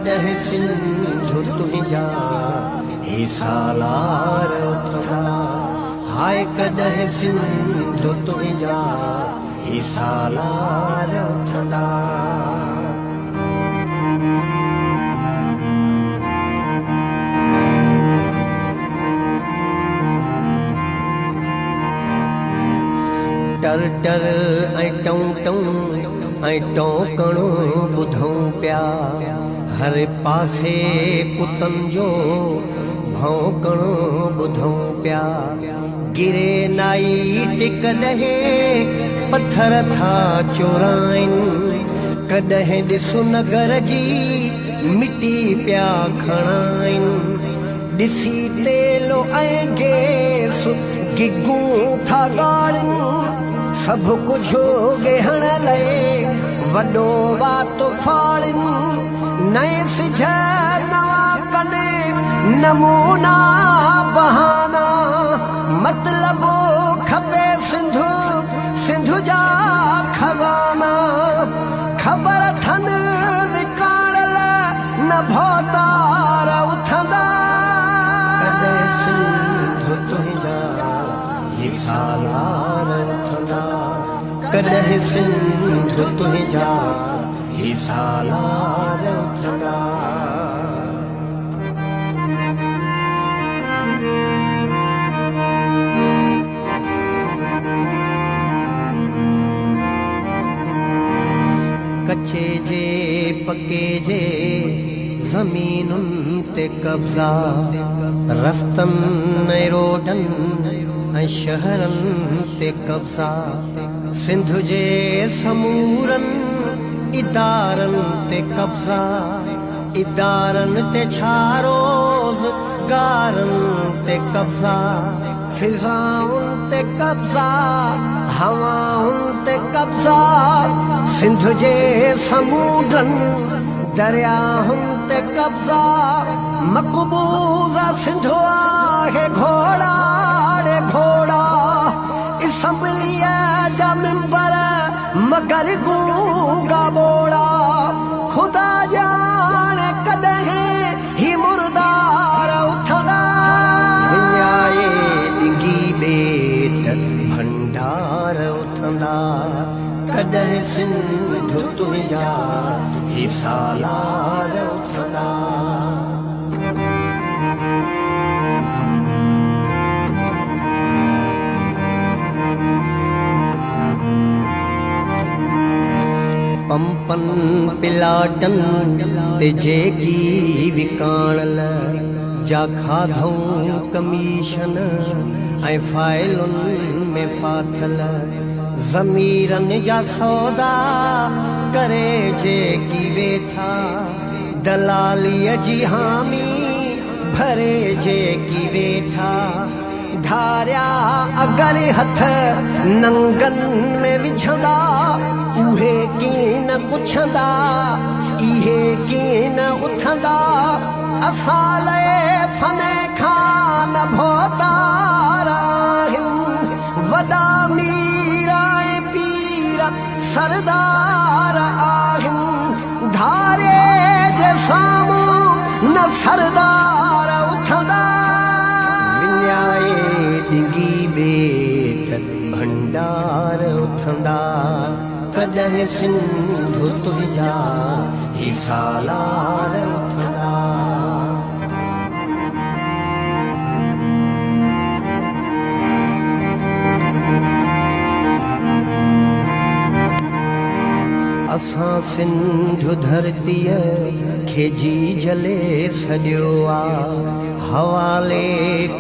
कदह सिंधु तुंहिंजा ही सालार उथंदा। हाय कदह सिंधु तुंहिंजा ही सालार उथंदा। टर टर ऐं टूं टूं ऐं टोकणो ॿुधूं पिया। हर पासे पुतनि जो भौंकणो ॿुधूं पिया। गिरे नाइट कॾहिं पत्थर था चोराइनि। कॾहिं ॾिसो नगर जी मिटी पिया खणाइनि। ॾिसी तेलो ऐं गैस गिगूं था ॻाड़नि। सभु कुझु गेहण लाइ वॾो वात फाड़नि। नए सिझ नवां कने नमूना बहाना। मतिलबु खपे सिंधु सिंधु जा खज़ाना। ख़बर अथनि विकाणल न भौतार उथंदा। सिंधु तुंहिंजा ही सालार उथंदा। कॾहिं सिंधु तुंहिंजा ही सालार उथंदा। कच्चे जे पके जे ज़मीनुनि ते कब्ज़ा। रस्तनि ऐं रोडनि ऐं शहरनि ते कब्ज़ा। सिंध जे समूरनि इदारनि ते कब्ज़ा। इदारनि ते छा रोज़गारनि ते कब्ज़ा। फिज़ाउनि ते कब्ज़ा हवाउनि ते कब्ज़ा। सिंध जे समुंडनि दरियाहुनि ते कब्ज़ा। मक़बूज़ा सिंधु आहे घोड़ा रे घोड़ा। असम्बलीअ जा मिंबर मगर गूंगा ॿोड़ा। ख़ुदा ॼाणे कॾहिं ही मुर्दार उथंदा। विञाए ॾिघी ॿेट भंडार उथंदा। कॾहिं सिंधु तुंहिंजा ही सालार उथंदा। पंपनि प्लाटनि ते जेकी विकाणल जा खाधऊं कमीशन ऐं फाइलुनि में फाथल। ज़मीरनि जा सौदा करे जेकी वेठा। दलालीअ जी हामी भरे जेकी वेठा। धारिया अगरि हथ नंगनि में विझंदा। उहे कीअं न पुछंदा इहे कीअं न उथंदा। असां लाइ फने खां न भौतार आहिनि। वॾा मीर ऐं पीर सरदार आहिनि। धारे जे साम्हूं न सरदार उथंदा। विञाए ॾिघी ॿेट भंडार उथंदा। कॾहिं सिंधु तुंहिंजा ही सालार उथंदा। असां सिंधु धरतीअ खे जी जले छॾियो आ। हवाले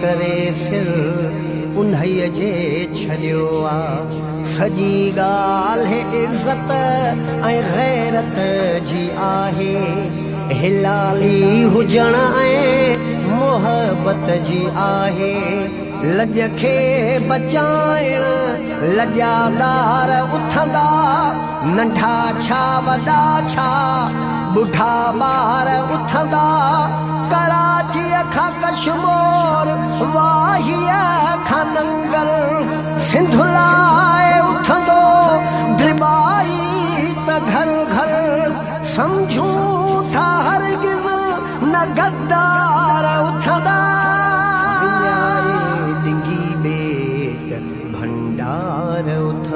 करे सिर उन्हईअ जे छॾियो आ। सॼी ॻाल्हि इज़त ऐं गैरत जी आहे। हिलाली हुजण ऐं मोहबत जी आहे। लॼ खे बचाइण लॼादार उथंदा। नंढा छा वॾा छा ॿुढा ॿार उथंदा। कराचीअ खां कश्मीर वाहीअ खां नंगल। सिंध लाइ उथंदो ड्रिबाई त घर घर। समझूं था हरगिज़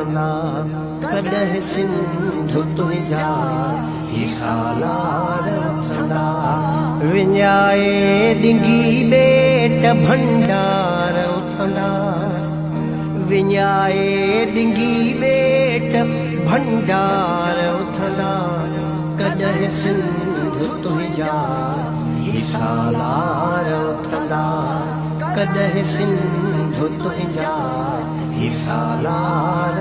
उथंदा कॾहिं सिंधु तुंहिंजा ही सालार उथंदा विञाए डिंगी ॿेट भंडार उथंदा विञाए डिंगी ॿेट भंडार उथंदा कॾहिं सिंधु तुंहिंजा ही सालार उथंदा कॾहिं सिंधु तुंहिंजा ही सालार